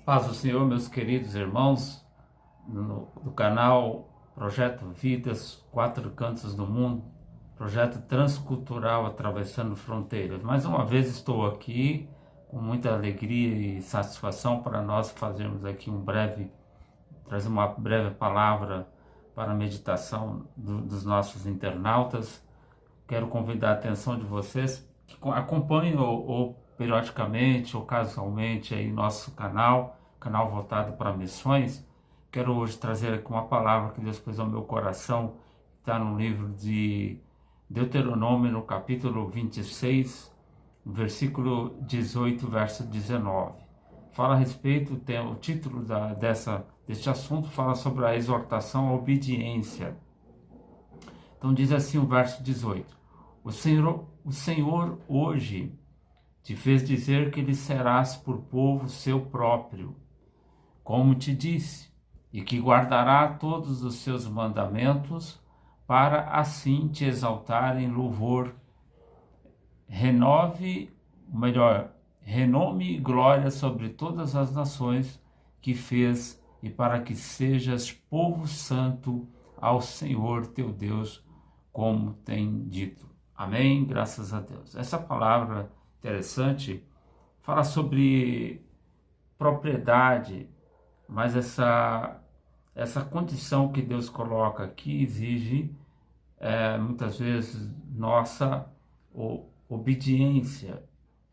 Paz do Senhor, meus queridos irmãos, do canal Projeto Vidas, Quatro Cantos do Mundo, projeto transcultural atravessando fronteiras. Mais uma vez estou aqui com muita alegria e satisfação para nós fazermos aqui trazer uma breve palavra para a meditação dos nossos internautas. Quero convidar a atenção de vocês que acompanhem ou periodicamente ou casualmente aí nosso canal voltado para missões. Quero hoje trazer aqui uma palavra que Deus pôs ao meu coração, está no livro de Deuteronômio, no capítulo 26, versículo 18, verso 19. Fala a respeito, o título deste assunto fala sobre a exortação à obediência. Então diz assim o verso 18: O Senhor hoje te fez dizer que lhe serás por povo seu próprio, como te disse, e que guardará todos os seus mandamentos, para assim te exaltar em louvor. Renome e glória sobre todas as nações que fez, e para que sejas povo santo ao Senhor teu Deus, como tem dito. Amém? Graças a Deus. Essa palavra interessante fala sobre propriedade, mas essa condição que Deus coloca aqui exige muitas vezes nossa obediência.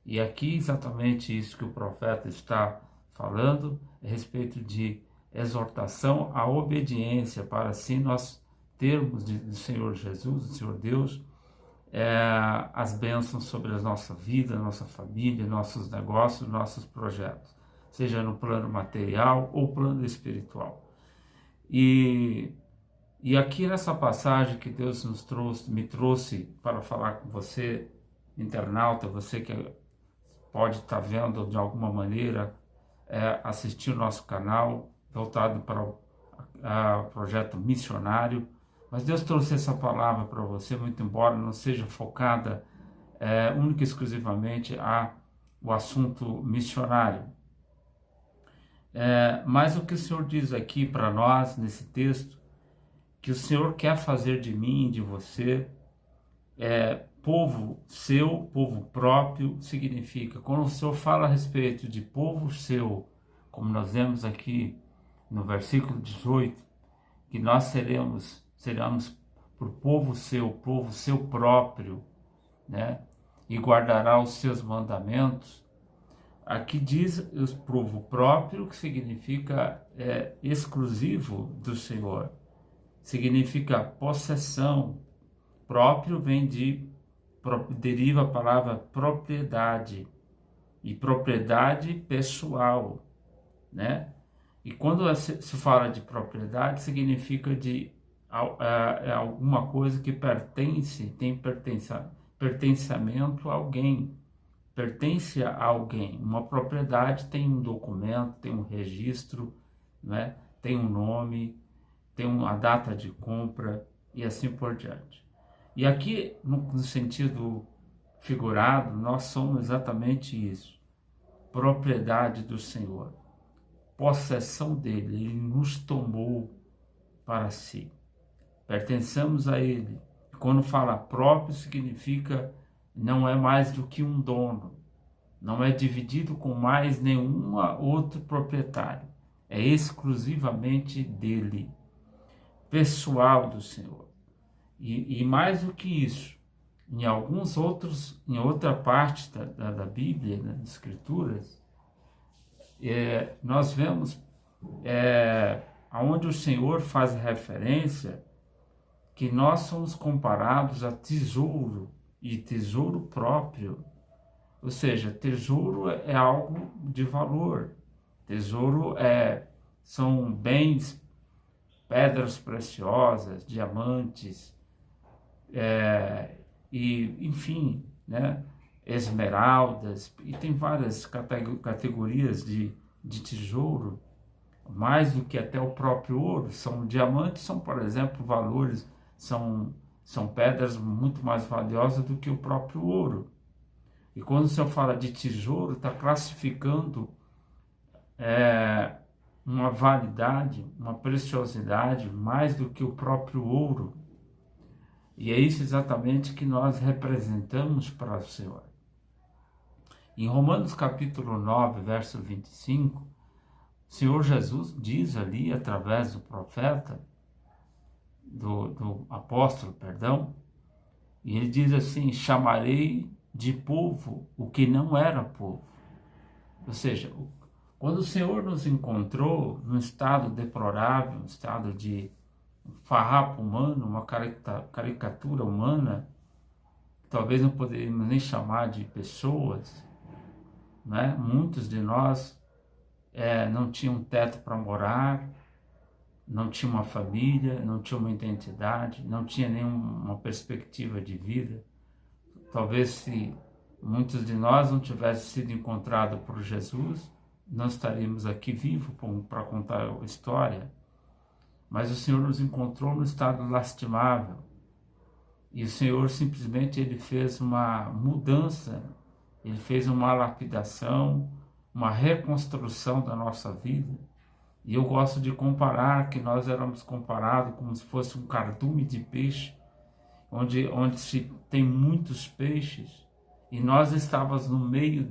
E aqui exatamente isso que o profeta está falando a respeito de exortação à obediência, para assim nós termos do Senhor Jesus, do Senhor Deus, as bênçãos sobre a nossa vida, nossa família, nossos negócios, nossos projetos, seja no plano material ou plano espiritual. E aqui nessa passagem que Deus me trouxe para falar com você, internauta, você que pode estar vendo de alguma maneira, assistir o nosso canal voltado para o projeto missionário. Mas Deus trouxe essa palavra para você, muito embora não seja focada única e exclusivamente o assunto missionário. Mas o que o Senhor diz aqui para nós, nesse texto, que o Senhor quer fazer de mim e de você, povo seu, povo próprio, significa, quando o Senhor fala a respeito de povo seu, como nós vemos aqui no versículo 18, que nós seremos por povo seu próprio, né? E guardará os seus mandamentos. Aqui diz o povo próprio, que significa exclusivo do Senhor, significa possessão. Próprio deriva a palavra propriedade, e propriedade pessoal, né? E quando se fala de propriedade, significa alguma coisa que tem pertencimento a alguém, pertence a alguém. Uma propriedade tem um documento, tem um registro, né? Tem um nome, tem uma data de compra e assim por diante. E aqui, no sentido figurado, nós somos exatamente isso, propriedade do Senhor, possessão dele. Ele nos tomou para si, pertencemos a ele. Quando fala próprio, significa não é mais do que um dono, não é dividido com mais nenhuma outro proprietário, é exclusivamente dele, pessoal do Senhor. E mais do que isso, em outra parte da Bíblia, das Escrituras, nós vemos onde o Senhor faz referência que nós somos comparados a tesouro e tesouro próprio. Ou seja, tesouro é algo de valor. Tesouro são bens, pedras preciosas, diamantes, e enfim, né? Esmeraldas, e tem várias categorias de tesouro, mais do que até o próprio ouro. São diamantes, são, por exemplo, valores, são pedras muito mais valiosas do que o próprio ouro. E quando o Senhor fala de tesouro, está classificando uma validade, uma preciosidade mais do que o próprio ouro. E é isso exatamente que nós representamos para o Senhor. Em Romanos capítulo 9, verso 25, o Senhor Jesus diz ali, através do profeta, do apóstolo, perdão, e ele diz assim: chamarei de povo o que não era povo. Ou seja, quando o Senhor nos encontrou num estado deplorável, um estado de farrapo humano, uma caricatura humana, talvez não poderíamos nem chamar de pessoas, né? Muitos de nós não tinham teto para morar, não tinha uma família, não tinha uma identidade, não tinha nenhuma perspectiva de vida. Talvez se muitos de nós não tivessem sido encontrados por Jesus, não estaríamos aqui vivos para contar a história. Mas o Senhor nos encontrou no estado lastimável. E o Senhor simplesmente ele fez uma mudança, ele fez uma lapidação, uma reconstrução da nossa vida. E eu gosto de comparar que nós éramos comparados como se fosse um cardume de peixe, onde se tem muitos peixes, e nós estávamos no meio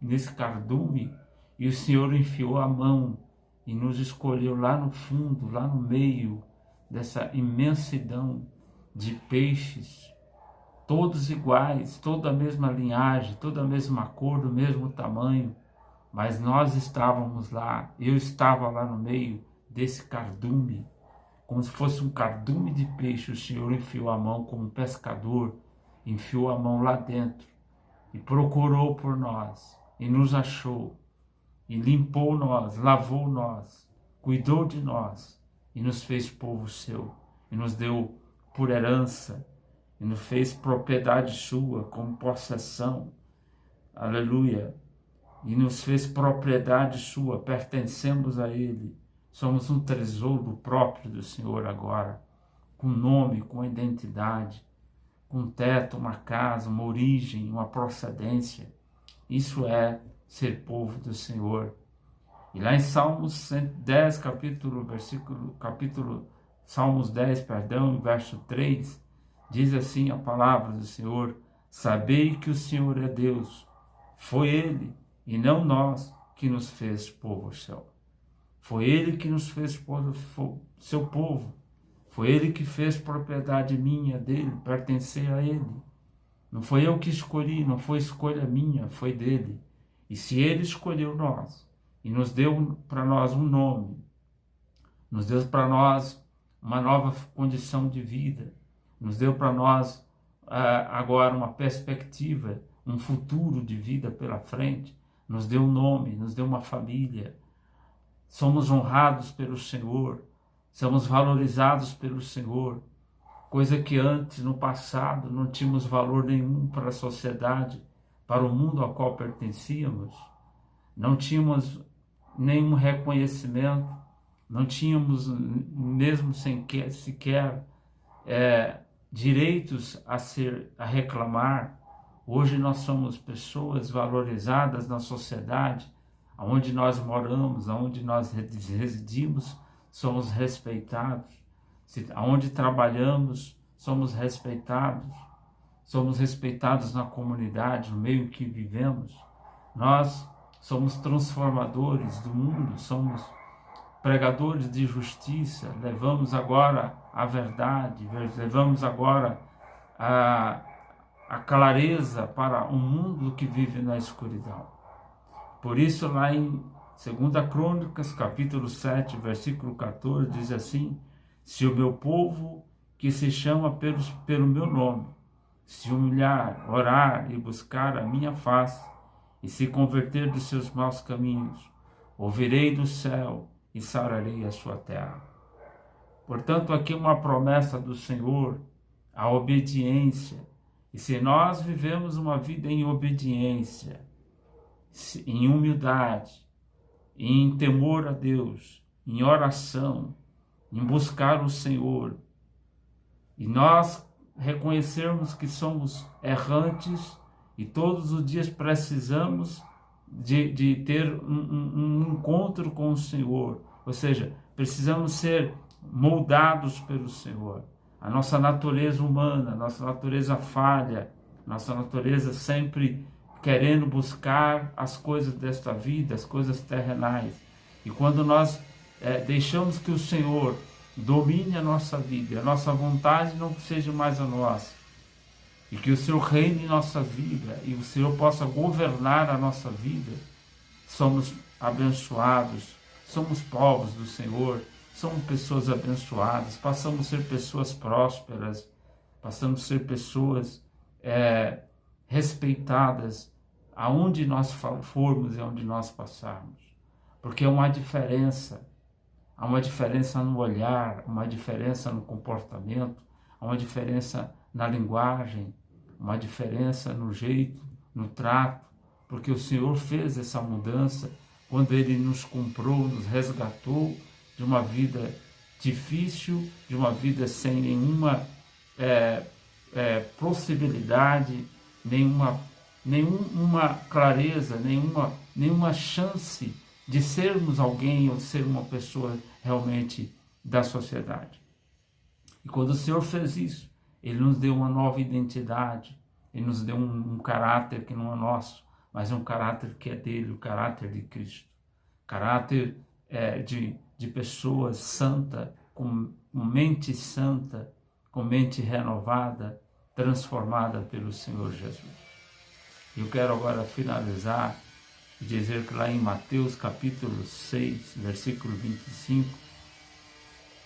nesse cardume, e o Senhor enfiou a mão e nos escolheu lá no fundo, lá no meio dessa imensidão de peixes, todos iguais, toda a mesma linhagem, toda a mesma cor, do mesmo tamanho, mas nós estávamos lá, eu estava lá no meio desse cardume, como se fosse um cardume de peixe. O Senhor enfiou a mão como um pescador, enfiou a mão lá dentro e procurou por nós, e nos achou, e limpou nós, lavou nós, cuidou de nós, e nos fez povo seu, e nos deu por herança, e nos fez propriedade sua, como possessão, aleluia, e nos fez propriedade sua, pertencemos a Ele, somos um tesouro próprio do Senhor agora, com nome, com identidade, com um teto, uma casa, uma origem, uma procedência. Isso é ser povo do Senhor. E lá em Salmos 110, Salmos 10, verso 3, diz assim a palavra do Senhor: sabei que o Senhor é Deus, foi Ele e não nós que nos fez povo seu. Foi Ele que nos fez seu povo. Foi Ele que fez propriedade minha, dele, pertencer a Ele. Não foi eu que escolhi, não foi escolha minha, foi dele. E se Ele escolheu nós e nos deu para nós um nome, nos deu para nós uma nova condição de vida, nos deu para nós agora uma perspectiva, um futuro de vida pela frente, nos deu um nome, nos deu uma família, somos honrados pelo Senhor, somos valorizados pelo Senhor, coisa que antes, no passado, não tínhamos valor nenhum para a sociedade, para o mundo ao qual pertencíamos, não tínhamos nenhum reconhecimento, não tínhamos mesmo sequer direitos a reclamar. Hoje nós somos pessoas valorizadas na sociedade, onde nós moramos, onde nós residimos, somos respeitados. Onde trabalhamos, somos respeitados na comunidade, no meio em que vivemos. Nós somos transformadores do mundo, somos pregadores de justiça, levamos agora a verdade, levamos agora a clareza para um mundo que vive na escuridão. Por isso, lá em 2 Crônicas, capítulo 7, versículo 14, diz assim: se o meu povo, que se chama pelo meu nome, se humilhar, orar e buscar a minha face, e se converter dos seus maus caminhos, ouvirei do céu e sararei a sua terra. Portanto, aqui uma promessa do Senhor, a obediência. E se nós vivemos uma vida em obediência, em humildade, em temor a Deus, em oração, em buscar o Senhor, e nós reconhecermos que somos errantes e todos os dias precisamos de ter um encontro com o Senhor, ou seja, precisamos ser moldados pelo Senhor. A nossa natureza humana, a nossa natureza falha, nossa natureza sempre querendo buscar as coisas desta vida, as coisas terrenais. E quando nós deixamos que o Senhor domine a nossa vida, a nossa vontade não seja mais a nossa, e que o Senhor reine em nossa vida, e o Senhor possa governar a nossa vida, somos abençoados, somos povos do Senhor, somos pessoas abençoadas, passamos a ser pessoas prósperas, passamos a ser pessoas respeitadas aonde nós formos e aonde nós passarmos, porque há uma diferença no olhar, uma diferença no comportamento, há uma diferença na linguagem, uma diferença no jeito, no trato, porque o Senhor fez essa mudança quando Ele nos comprou, nos resgatou de uma vida difícil, de uma vida sem nenhuma possibilidade, nenhuma clareza, nenhuma chance de sermos alguém ou de ser uma pessoa realmente da sociedade. E quando o Senhor fez isso, Ele nos deu uma nova identidade, Ele nos deu um caráter que não é nosso, mas é um caráter que é dele, o caráter de Cristo. Caráter de pessoa santa, com mente santa, com mente renovada, transformada pelo Senhor Jesus. Eu quero agora finalizar e dizer que lá em Mateus capítulo 6, versículo 25,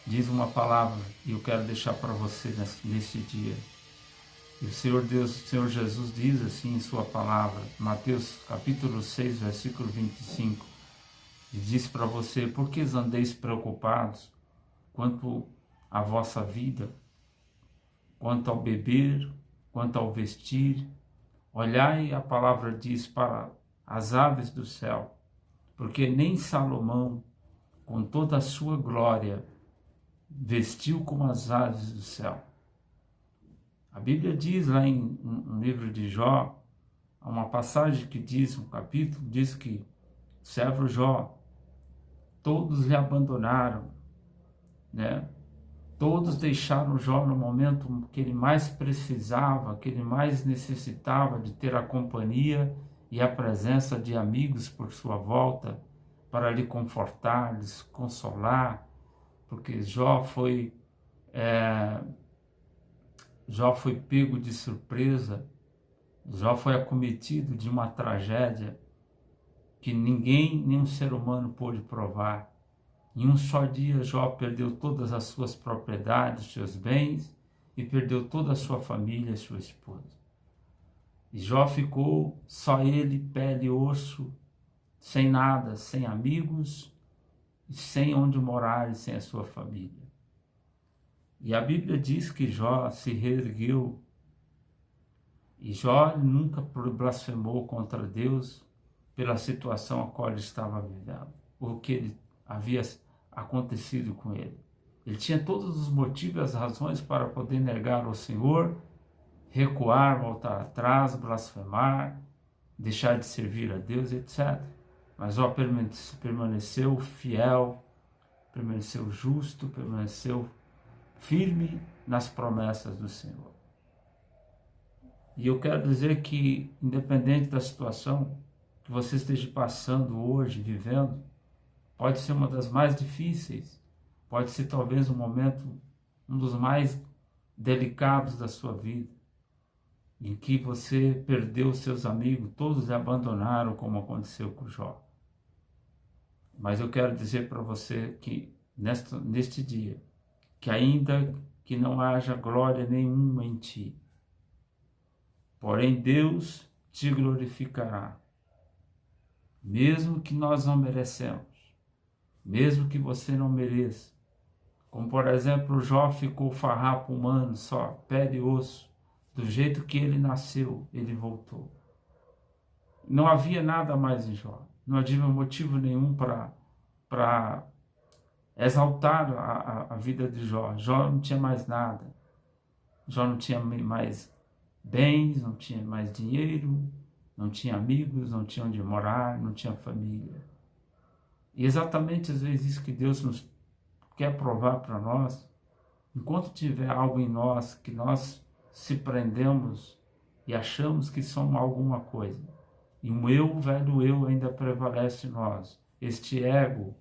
diz uma palavra e eu quero deixar para você nesse dia. E o Senhor Deus, o Senhor Jesus diz assim em sua palavra, Mateus capítulo 6, versículo 25, e diz para você: por que andeis preocupados quanto à vossa vida, quanto ao beber, quanto ao vestir? Olhai, a palavra diz, para as aves do céu, porque nem Salomão, com toda a sua glória, vestiu como as aves do céu. A Bíblia diz lá no livro de Jó, há uma passagem que diz, um capítulo, diz que o servo Jó, todos lhe abandonaram, né? Todos deixaram Jó no momento que ele mais precisava, que ele mais necessitava de ter a companhia e a presença de amigos por sua volta para lhe confortar, lhe consolar, porque Jó foi pego de surpresa, Jó foi acometido de uma tragédia que nenhum ser humano pôde provar. Em um só dia, Jó perdeu todas as suas propriedades, seus bens, e perdeu toda a sua família, sua esposa. E Jó ficou só ele, pele e osso, sem nada, sem amigos, sem onde morar e sem a sua família. E a Bíblia diz que Jó se reergueu, e Jó nunca blasfemou contra Deus pela situação a qual ele estava vivendo, o que ele havia acontecido com ele. Ele tinha todos os motivos e as razões para poder negar ao Senhor, recuar, voltar atrás, blasfemar, deixar de servir a Deus, etc. Mas Jó permaneceu fiel, permaneceu justo, permaneceu firme nas promessas do Senhor. E eu quero dizer que, independente da situação que você esteja passando hoje, vivendo, pode ser uma das mais difíceis, pode ser talvez um momento, um dos mais delicados da sua vida, em que você perdeu seus amigos, todos lhe abandonaram, como aconteceu com Jó. Mas eu quero dizer para você que neste dia, que ainda que não haja glória nenhuma em ti, porém Deus te glorificará, mesmo que nós não merecemos, mesmo que você não mereça. Como por exemplo, Jó ficou farrapo humano, só pele e osso, do jeito que ele nasceu, ele voltou. Não havia nada mais em Jó, não havia motivo nenhum para exaltar a vida de Jó. Jó não tinha mais nada, Jó não tinha mais bens, não tinha mais dinheiro, não tinha amigos, não tinha onde morar, não tinha família. E exatamente às vezes isso que Deus nos quer provar para nós. Enquanto tiver algo em nós que nós se prendemos e achamos que somos alguma coisa, e um eu, velho eu, ainda prevalece em nós, este ego,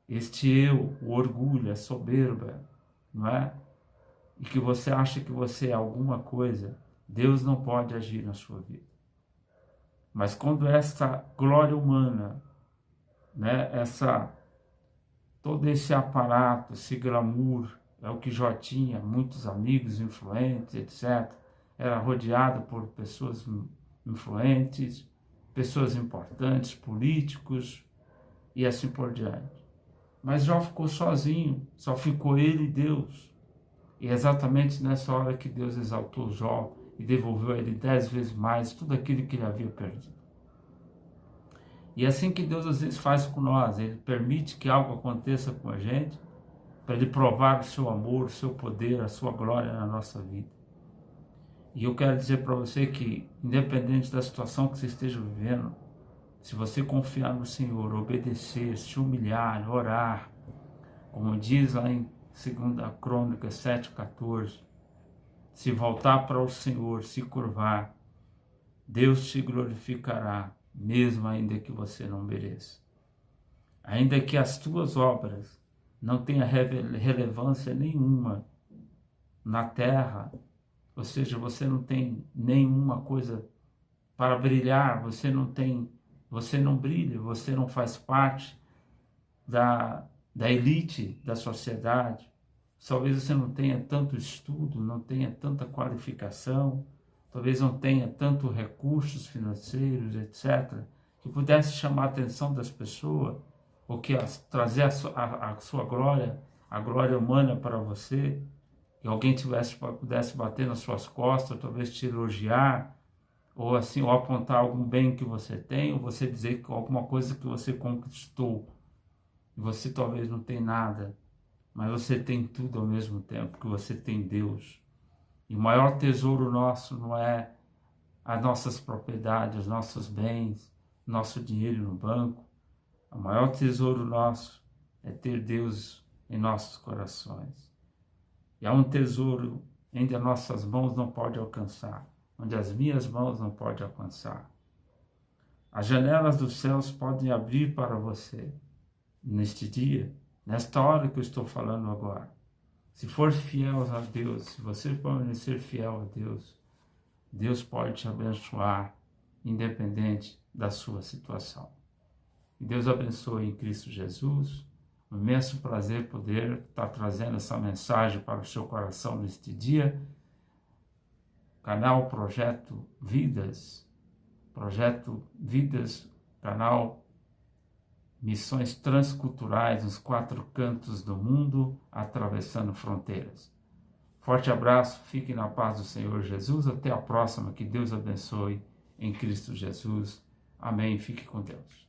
este eu, o orgulho, a soberba, não é? E que você acha que você é alguma coisa, Deus não pode agir na sua vida. Mas quando essa glória humana, né, todo esse aparato, esse glamour, é o que Jó tinha, muitos amigos influentes, etc. Era rodeado por pessoas influentes, pessoas importantes, políticos e assim por diante. Mas Jó ficou sozinho, só ficou ele e Deus. E é exatamente nessa hora que Deus exaltou Jó e devolveu a ele 10 vezes mais tudo aquilo que ele havia perdido. E é assim que Deus às vezes faz com nós, Ele permite que algo aconteça com a gente, para Ele provar o seu amor, o seu poder, a sua glória na nossa vida. E eu quero dizer para você que, independente da situação que você esteja vivendo, se você confiar no Senhor, obedecer, se humilhar, orar, como diz lá em 2 Crônicas 7,14, se voltar para o Senhor, se curvar, Deus te glorificará, mesmo ainda que você não mereça. Ainda que as tuas obras não tenham relevância nenhuma na terra, ou seja, você não tem nenhuma coisa para brilhar, você não brilha, você não faz parte da elite da sociedade, talvez você não tenha tanto estudo, não tenha tanta qualificação, talvez não tenha tanto recursos financeiros, etc., que pudesse chamar a atenção das pessoas, ou que trazer a sua glória, a glória humana para você, que alguém pudesse bater nas suas costas, talvez te elogiar, ou assim, ou apontar algum bem que você tem, ou você dizer que alguma coisa que você conquistou, e você talvez não tem nada, mas você tem tudo ao mesmo tempo, que você tem Deus. E o maior tesouro nosso não é as nossas propriedades, os nossos bens, nosso dinheiro no banco. O maior tesouro nosso é ter Deus em nossos corações. E há um tesouro onde as nossas mãos não podem alcançar, onde as minhas mãos não podem alcançar. As janelas dos céus podem abrir para você neste dia, nesta hora que eu estou falando agora. Se for fiel a Deus, se você permanecer fiel a Deus, Deus pode te abençoar, independente da sua situação. E Deus abençoe em Cristo Jesus. Um imenso prazer poder estar trazendo essa mensagem para o seu coração neste dia. Canal Projeto Vidas, canal Missões Transculturais nos 4 cantos do mundo, atravessando fronteiras. Forte abraço, fique na paz do Senhor Jesus. Até a próxima, que Deus abençoe em Cristo Jesus. Amém. Fique com Deus.